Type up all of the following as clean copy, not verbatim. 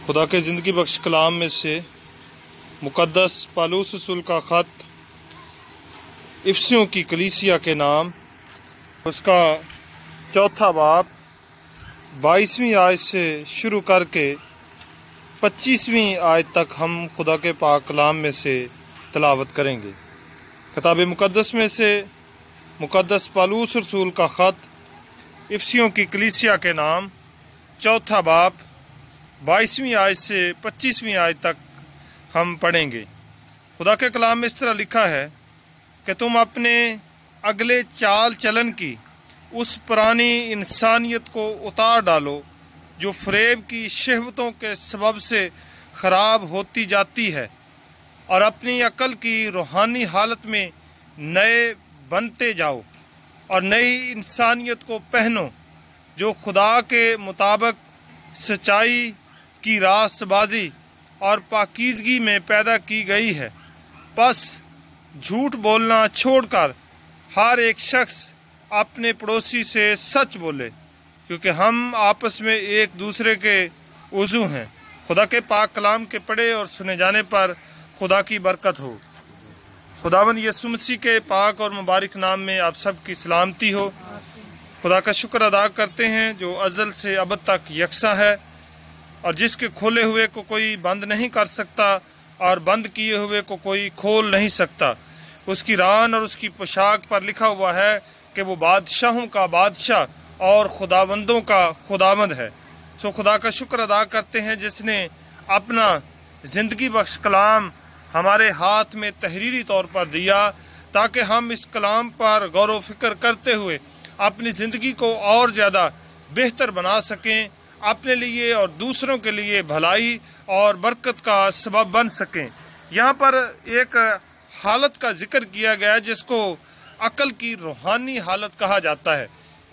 खुदा के ज़िंदगी बख्श कलाम में से मुक़द्दस पौलुस रसूल का ख़त इफिसियों की कलीसिया के नाम, उसका चौथा बाब 22वीं आयत से शुरू करके 25वीं आयत तक हम खुदा के पाक कलाम में से तिलावत करेंगे। किताब मुक़द्दस में से मुक़द्दस पौलुस रसूल का ख़त इफिसियों की कलीसिया के नाम, चौथा बाब 22वीं आयत से 25वीं आयत तक हम पढ़ेंगे। खुदा के कलाम में इस तरह लिखा है कि तुम अपने अगले चाल चलन की उस पुरानी इंसानियत को उतार डालो जो फ़रेब की शहवतों के सबब से ख़राब होती जाती है, और अपनी अक्ल की रूहानी हालत में नए बनते जाओ और नई इंसानियत को पहनो जो खुदा के मुताबिक सच्चाई की रास्तबाजी और पाकीज़गी में पैदा की गई है। बस झूठ बोलना छोड़कर हर एक शख्स अपने पड़ोसी से सच बोले, क्योंकि हम आपस में एक दूसरे के उज़ू हैं। खुदा के पाक कलाम के पढ़े और सुने जाने पर खुदा की बरकत हो। खुदावंद यीशु मसीह के पाक और मुबारक नाम में आप सब की सलामती हो। खुदा का शुक्र अदा करते हैं जो अज़ल से अब तक यकसा है और जिसके खोले हुए को कोई बंद नहीं कर सकता और बंद किए हुए को कोई खोल नहीं सकता। उसकी रान और उसकी पोशाक पर लिखा हुआ है कि वो बादशाहों का बादशाह और खुदावंदों का खुदावंद है। सो खुदा का शुक्र अदा करते हैं जिसने अपना ज़िंदगी बख्श कलाम हमारे हाथ में तहरीरी तौर पर दिया, ताकि हम इस कलाम पर गौर व फिक्र करते हुए अपनी ज़िंदगी को और ज़्यादा बेहतर बना सकें, अपने लिए और दूसरों के लिए भलाई और बरकत का सबब बन सकें। यहाँ पर एक हालत का जिक्र किया गया जिसको अक्ल की रूहानी हालत कहा जाता है।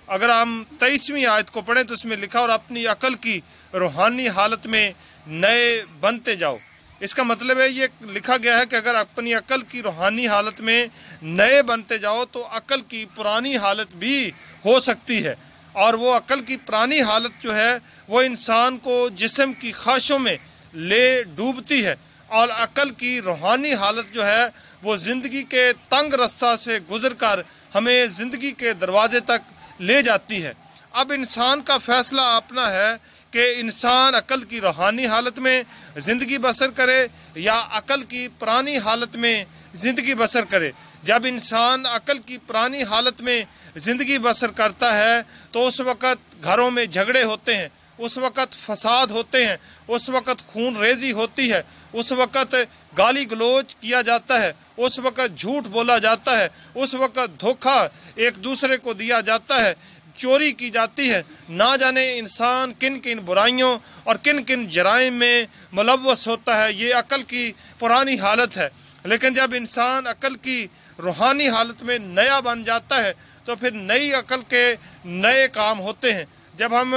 अगर हम 23वीं आयत को पढ़ें तो उसमें लिखा और अपनी अक्ल की रूहानी हालत में नए बनते जाओ। इसका मतलब है ये लिखा गया है कि अगर अपनी अक्ल की रूहानी हालत में नए बनते जाओ तो अक्ल की पुरानी हालत भी हो सकती है, और वो अक्ल की पुरानी हालत जो है वो इंसान को जिस्म की ख्वाहिशों में ले डूबती है, और अक्ल की रूहानी हालत जो है वो ज़िंदगी के तंग रास्ता से गुजर कर हमें ज़िंदगी के दरवाजे तक ले जाती है। अब इंसान का फ़ैसला अपना है कि इंसान अक्ल की रूहानी हालत में ज़िंदगी बसर करे या अक्ल की पुरानी हालत में ज़िंदगी बसर करे। जब इंसान अक्ल की पुरानी हालत में ज़िंदगी बसर करता है तो उस वक़्त घरों में झगड़े होते हैं, उस वक़्त फसाद होते हैं, उस वक़्त खून रेजी होती है, उस वक़्त गाली गलोच किया जाता है, उस वक़्त झूठ बोला जाता है, उस वक़्त धोखा एक दूसरे को दिया जाता है, चोरी की जाती है। ना जाने इंसान किन किन बुराइयों और किन किन जराइम में मुलव्वस होता है। ये अक्ल की पुरानी हालत है। लेकिन जब इंसान अक्ल की रूहानी हालत में नया बन जाता है तो फिर नई अक्ल के नए काम होते हैं। जब हम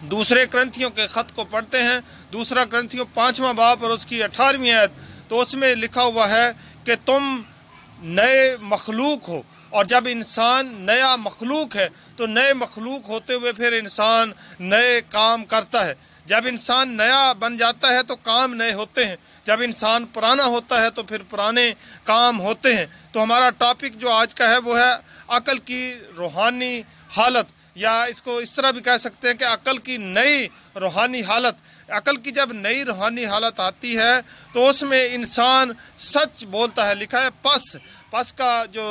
दूसरे क्रंथियों के ख़त को पढ़ते हैं, दूसरा क्रंथियों 5वां बाब और उसकी 18वीं आयत, तो उसमें लिखा हुआ है कि तुम नए मखलूक हो। और जब इंसान नया मखलूक है तो नए मखलूक होते हुए फिर इंसान नए काम करता है। जब इंसान नया बन जाता है तो काम नए होते हैं, जब इंसान पुराना होता है तो फिर पुराने काम होते हैं। तो हमारा टॉपिक जो आज का है वो है अक्ल की रूहानी हालत, या इसको इस तरह भी कह सकते हैं कि अक्ल की नई रूहानी हालत। अक्ल की जब नई रूहानी हालत आती है तो उसमें इंसान सच बोलता है। लिखा है पस का जो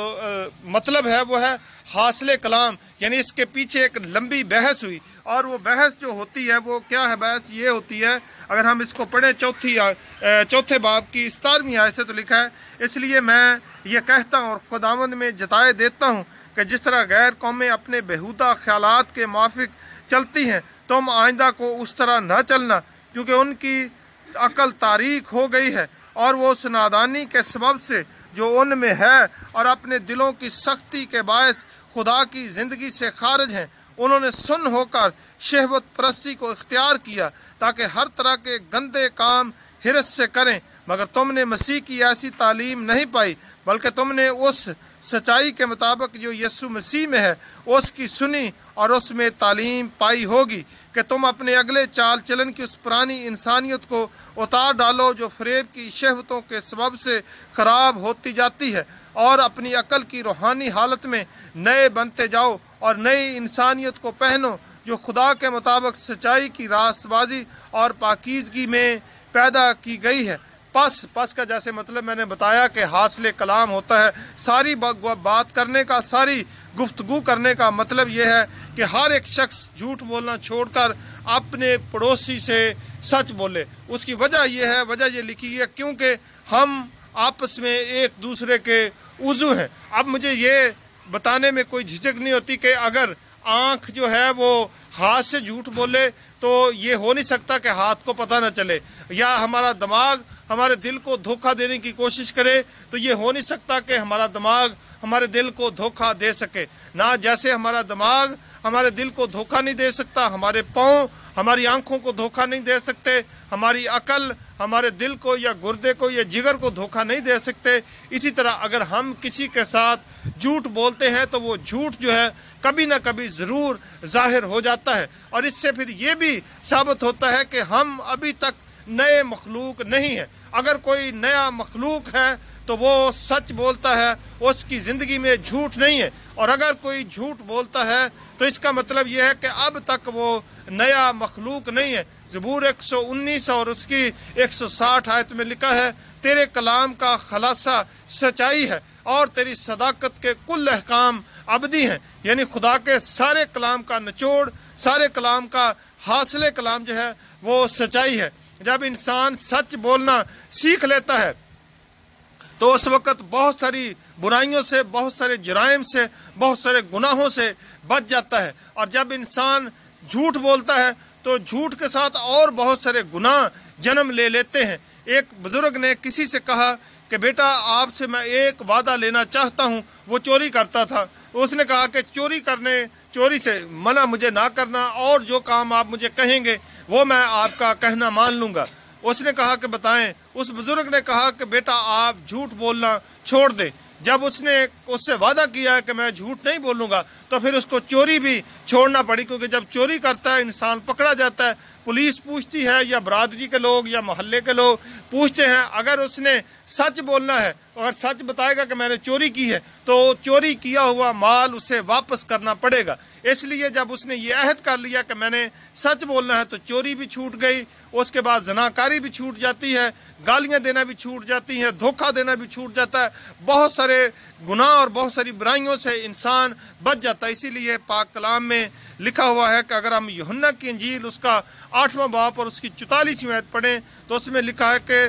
मतलब है वो है हासिल कलाम, यानी इसके पीछे एक लंबी बहस हुई, और वो बहस जो होती है वो क्या है? बहस ये होती है, अगर हम इसको पढ़ें चौथे बाब की 17वीं आयत से, तो लिखा है इसलिए मैं ये कहता हूँ और खुदावंद में जताए देता हूँ कि जिस तरह गैर कौमें अपने बेहुदा ख्यालात के मुआफिक चलती हैं, तुम आइंदा को उस तरह न चलना, क्योंकि उनकी अक्ल तारीक हो गई है और वो उस नादानी के सबब से जो उनमें है और अपने दिलों की सख्ती के बायस खुदा की ज़िंदगी से खारिज हैं, उन्होंने सुन होकर शहवत परस्ती को इख्तियार किया ताकि हर तरह के गंदे काम हिरस से करें। मगर तुमने मसीह की ऐसी तालीम नहीं पाई, बल्कि तुमने उस सच्चाई के मुताबिक जो यीशु मसीह में है उसकी सुनी और उसमें तालीम पाई होगी कि तुम अपने अगले चाल चलन की उस पुरानी इंसानियत को उतार डालो जो फरेब की शहवतों के सबब से ख़राब होती जाती है, और अपनी अकल की रूहानी हालत में नए बनते जाओ और नई इंसानियत को पहनो जो खुदा के मुताबिक सच्चाई की रास्तबाजी और पाकीज़गी में पैदा की गई है। पस का जैसे मतलब मैंने बताया कि हासिल कलाम होता है, सारी बात करने का, सारी गुफ्तगू करने का मतलब यह है कि हर एक शख्स झूठ बोलना छोड़कर अपने पड़ोसी से सच बोले। उसकी वजह यह है, वजह ये लिखी है क्योंकि हम आपस में एक दूसरे के उज़ू हैं। अब मुझे ये बताने में कोई झिझक नहीं होती कि अगर आँख जो है वो हाथ से झूठ बोले तो ये हो नहीं सकता कि हाथ को पता न चले, या हमारा दिमाग हमारे दिल को धोखा देने की कोशिश करे तो ये हो नहीं सकता कि हमारा दिमाग हमारे दिल को धोखा दे सके। ना जैसे हमारा दिमाग हमारे दिल को धोखा नहीं दे सकता, हमारे पाँव हमारी आंखों को धोखा नहीं दे सकते, हमारी अकल हमारे दिल को या गुर्दे को या जिगर को धोखा नहीं दे सकते। इसी तरह अगर हम किसी के साथ झूठ बोलते हैं तो वो झूठ जो है कभी ना कभी ज़रूर ज़ाहिर हो जाता है, और इससे फिर ये भी साबित होता है कि हम अभी तक नए मखलूक नहीं हैं। अगर कोई नया मखलूक है तो वो सच बोलता है, उसकी ज़िंदगी में झूठ नहीं है, और अगर कोई झूठ बोलता है तो इसका मतलब यह है कि अब तक वो नया मखलूक नहीं है। ज़बूर 119 और उसकी 160 आयत में लिखा है, तेरे कलाम का खलासा सच्चाई है और तेरी सदाकत के कुल अहकाम अबदी हैं। यानी खुदा के सारे कलाम का निचोड़, सारे कलाम का हासिल कलाम जो है वो सच्चाई है। जब इंसान सच बोलना सीख लेता है तो उस वक़्त बहुत सारी बुराइयों से, बहुत सारे जराइम से, बहुत सारे गुनाहों से बच जाता है। और जब इंसान झूठ बोलता है तो झूठ के साथ और बहुत सारे गुनाह जन्म ले लेते हैं। एक बुज़ुर्ग ने किसी से कहा कि बेटा आपसे मैं एक वादा लेना चाहता हूँ। वो चोरी करता था, उसने कहा कि चोरी से मना मुझे ना करना, और जो काम आप मुझे कहेंगे वो मैं आपका कहना मान लूँगा। उसने कहा कि बताएं। उस बुज़ुर्ग ने कहा कि बेटा आप झूठ बोलना छोड़ दें। जब उसने उससे वादा किया कि मैं झूठ नहीं बोलूँगा तो फिर उसको चोरी भी छोड़ना पड़ी, क्योंकि जब चोरी करता है इंसान पकड़ा जाता है, पुलिस पूछती है या बरादरी के लोग या मोहल्ले के लोग पूछते हैं। अगर उसने सच बोलना है, अगर सच बताएगा कि मैंने चोरी की है तो चोरी किया हुआ माल उसे वापस करना पड़ेगा। इसलिए जब उसने ये अहद कर लिया कि मैंने सच बोलना है तो चोरी भी छूट गई, उसके बाद ज़नाकारी भी छूट जाती है, गालियाँ देना भी छूट जाती हैं, धोखा देना भी छूट जाता है, बहुत सारे गुनाह और बहुत सारी बुराइयों से इंसान बच जाता है। इसीलिए पाक कलाम में लिखा हुआ है कि अगर हम यूहन्ना की इंजील उसका 8वां बाब और उसकी 44वीं आयत पढ़ें तो उसमें लिखा है कि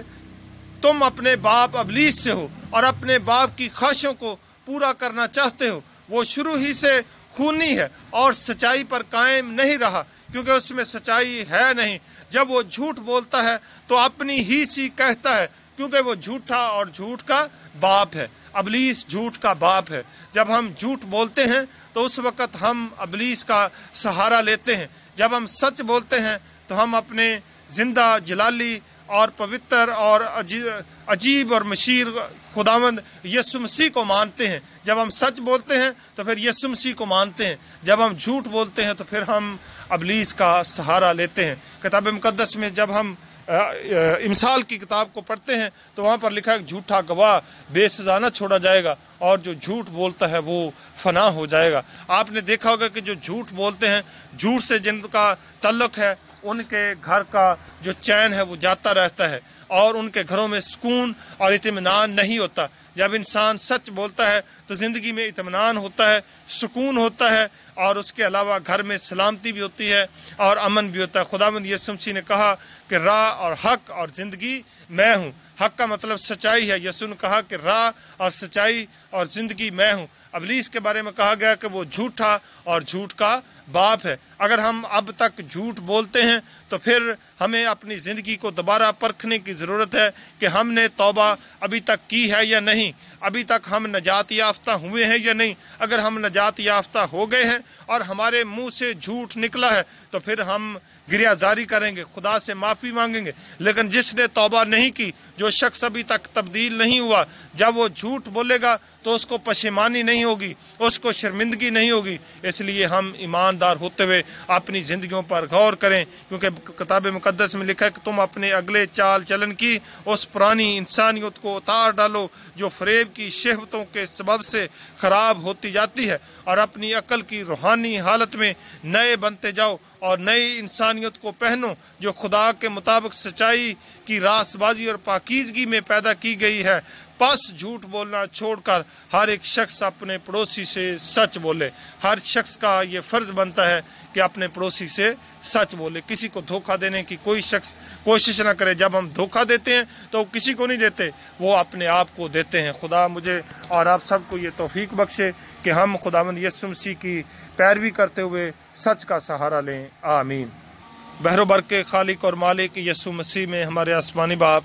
तुम अपने बाप अबलीस से हो और अपने बाप की ख्वाहिशों को पूरा करना चाहते हो। वो शुरू ही से खूनी है और सच्चाई पर कायम नहीं रहा, क्योंकि उसमें सच्चाई है नहीं। जब वो झूठ बोलता है तो अपनी ही सी कहता है, क्योंकि वो झूठा और झूठ का बाप है। अबलीस झूठ का बाप है। जब हम झूठ बोलते हैं तो उस वक़्त हम अबलीस का सहारा लेते हैं। जब हम सच बोलते हैं तो हम अपने जिंदा, जलाली और पवित्र और अजीब और मशीर खुदावंद यीशु मसीह को मानते हैं। जब हम सच बोलते हैं तो फिर यीशु मसीह को मानते हैं। जब हम झूठ बोलते हैं तो फिर हम अबलीस का सहारा लेते हैं। किताब मुकद्दस में जब हम इमसाल की किताब को पढ़ते हैं तो वहाँ पर लिखा है झूठा गवाह बेसज़ा न छोड़ा जाएगा और जो झूठ बोलता है वो फना हो जाएगा। आपने देखा होगा कि जो झूठ बोलते हैं, झूठ से जिनका ताल्लुक़ है, उनके घर का जो चैन है वो जाता रहता है और उनके घरों में सुकून और इत्मीनान नहीं होता। जब इंसान सच बोलता है तो ज़िंदगी में इत्मीनान होता है, सुकून होता है, और उसके अलावा घर में सलामती भी होती है और अमन भी होता है। खुदावंद यीशु मसीह ने कहा कि राह और हक और ज़िंदगी मैं हूँ। हक का मतलब सच्चाई है। यीशु ने कहा कि राह और सच्चाई और ज़िंदगी मैं हूँ। अबलीस के बारे में कहा गया कि वो झूठा और झूठ का बाप है। अगर हम अब तक झूठ बोलते हैं तो फिर हमें अपनी ज़िंदगी को दोबारा परखने की ज़रूरत है कि हमने तौबा अभी तक की है या नहीं, अभी तक हम नजात याफ्ता हुए हैं या नहीं। अगर हम नजात याफ्ता हो गए हैं और हमारे मुंह से झूठ निकला है तो फिर हम गिरिया जारी करेंगे, खुदा से माफ़ी मांगेंगे। लेकिन जिसने तौबा नहीं की, जो शख्स अभी तक तब्दील नहीं हुआ, जब वो झूठ बोलेगा तो उसको पशेमानी नहीं होगी, उसको शर्मिंदगी नहीं होगी। इसलिए हम ईमानदार होते हुए अपनी ज़िंदगियों पर गौर करें, क्योंकि किताब मुक़द्दस में लिखा है कि तुम अपने अगले चाल चलन की उस पुरानी इंसानियत को उतार डालो जो फ़रेब की शहवतों के सबब से ख़राब होती जाती है, और अपनी अक्ल की रूहानी हालत में नए बनते जाओ और नई इंसानियत को पहनो जो खुदा के मुताबिक सच्चाई की रास्तबाजी और पाकीज़गी में पैदा की गई है। बस झूठ बोलना छोड़कर हर एक शख्स अपने पड़ोसी से सच बोले। हर शख्स का ये फ़र्ज़ बनता है कि अपने पड़ोसी से सच बोले, किसी को धोखा देने की कोई शख्स कोशिश ना करे। जब हम धोखा देते हैं तो किसी को नहीं देते, वो अपने आप को देते हैं। खुदा मुझे और आप सबको ये तौफीक बख्शे कि हम खुदावंद यीशु मसीह की पैरवी करते हुए सच का सहारा लें। आमीन। बहरो बर के खालिक और मालिक यीशु मसीह में हमारे आसमानी बाप,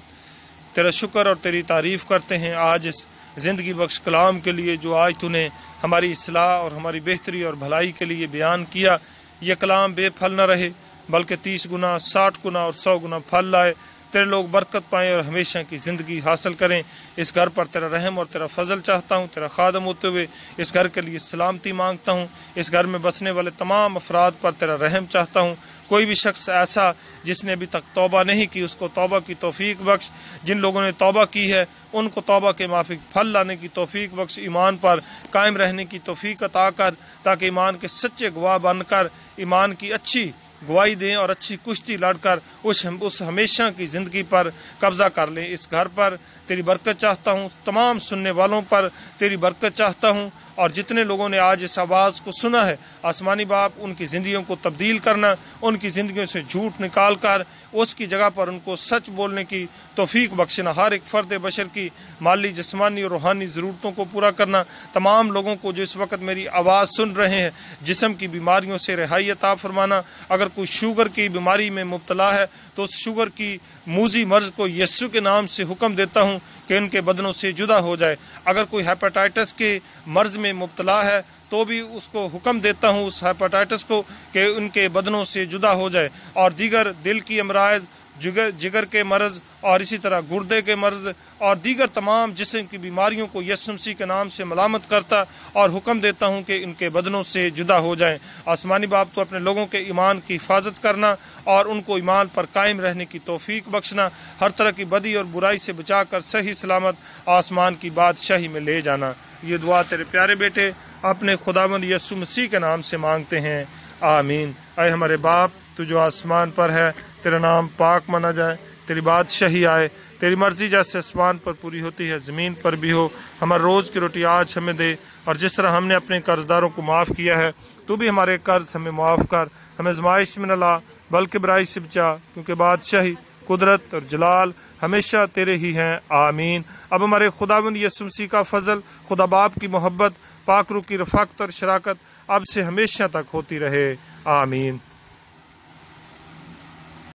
तेरा शुक्र और तेरी तारीफ़ करते हैं आज इस ज़िंदगी बख्श कलाम के लिए जो आज तूने हमारी इस्लाह और हमारी बेहतरी और भलाई के लिए बयान किया। ये कलाम बेफल न रहे बल्कि 30 गुना, 60 गुना और 100 गुना फल लाए। तेरे लोग बरकत पाएँ और हमेशा की ज़िंदगी हासिल करें। इस घर पर तेरा रहम और तेरा फजल चाहता हूँ। तेरा खादम होते हुए इस घर के लिए सलामती मांगता हूँ। इस घर में बसने वाले तमाम अफराद पर तेरा रहम चाहता हूँ। कोई भी शख्स ऐसा जिसने अभी तक तौबा नहीं की, उसको तौबा की तौफीक बख्श। जिन लोगों ने तौबा की है उनको तौबा के माफिक फल लाने की तौफीक बख्श। ईमान पर कायम रहने की तौफीक अता कर, ताकि ईमान के सच्चे गवाह बनकर ईमान की अच्छी गवाही दें और अच्छी कुश्ती लड़कर उस हमेशा की ज़िंदगी पर कब्ज़ा कर लें। इस घर पर तेरी बरकत चाहता हूँ, तमाम सुनने वालों पर तेरी बरकत चाहता हूँ, और जितने लोगों ने आज इस आवाज़ को सुना है आसमानी बाप, उनकी ज़िंदगियों को तब्दील करना, उनकी ज़िंदगियों से झूठ निकाल कर उसकी जगह पर उनको सच बोलने की तौफीक बख्शना। हर एक फ़र्द बशर की माली, जिस्मानी और रूहानी ज़रूरतों को पूरा करना। तमाम लोगों को जो इस वक्त मेरी आवाज़ सुन रहे हैं, जिस्म की बीमारियों से रिहाई अता फरमाना। अगर कोई शुगर की बीमारी में मुब्तला है तो उस शुगर की मूजी मर्ज़ को यीशु के नाम से हुक्म देता हूँ कि उनके बदनों से जुदा हो जाए। अगर कोई हेपेटाइटिस के मर्ज़ में मुब्तला है तो भी उसको हुक्म देता हूँ उस हेपेटाइटिस को कि उनके बदनों से जुदा हो जाए। और दीगर दिल की अमराज, जिगर के मर्ज़ और इसी तरह गुर्दे के मर्ज़ और दीगर तमाम जिस्म की बीमारियों को यीशु मसीह के नाम से मलामत करता और हुक्म देता हूँ कि इनके बदनों से जुदा हो जाएं। आसमानी बाप, तो अपने लोगों के ईमान की हिफाजत करना और उनको ईमान पर कायम रहने की तौफीक बख्शना। हर तरह की बदी और बुराई से बचाकर सही सलामत आसमान की बादशाही में ले जाना। ये दुआ तेरे प्यारे बेटे अपने खुदावंद यीशु मसीह के नाम से मांगते हैं। आमीन। ऐ हमारे बाप, तू जो आसमान पर है, तेरा नाम पाक माना जाए, तेरी बादशाही आए, तेरी मर्ज़ी जैसे आसमान पर पूरी होती है ज़मीन पर भी हो। हमारे रोज़ की रोटी आज हमें दे, और जिस तरह हमने अपने कर्जदारों को माफ़ किया है, तू भी हमारे कर्ज हमें माफ़ कर। हमें आज़माइश में न ला बल्कि बुराई से बचा, क्योंकि बादशाही, कुदरत और जलाल हमेशा तेरे ही हैं। आमीन। अब हमारे खुदावंद यीशु मसीह का फजल, खुदा बाप की मोहब्बत, पाक रूह की रफ़ाकत और शराकत अब से हमेशा तक होती रहे। आमीन।